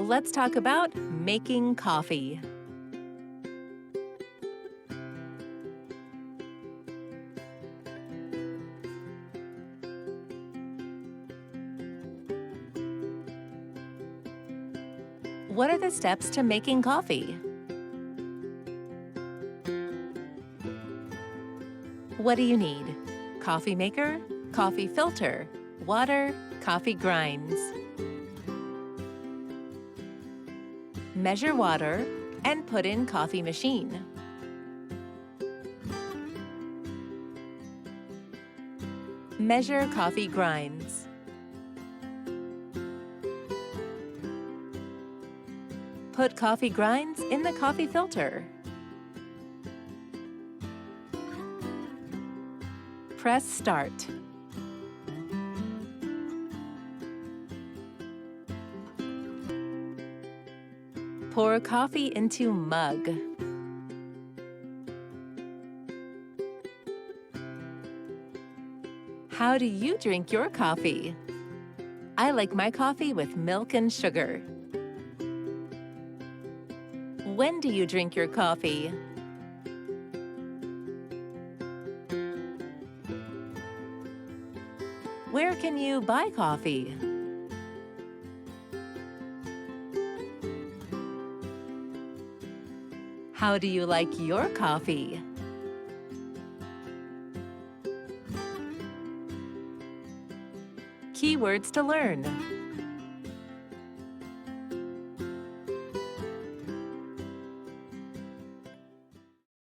Let's talk about making coffee. What are the steps to making coffee? What do you need? Coffee maker, coffee filter, water, coffee grinds. Measure water and put in coffee machine. Measure coffee grinds. Put coffee grinds in the coffee filter. Press start. Pour coffee into mug. How do you drink your coffee? I like my coffee with milk and sugar. When do you drink your coffee? Where can you buy coffee? How do you like your coffee? Keywords to learn.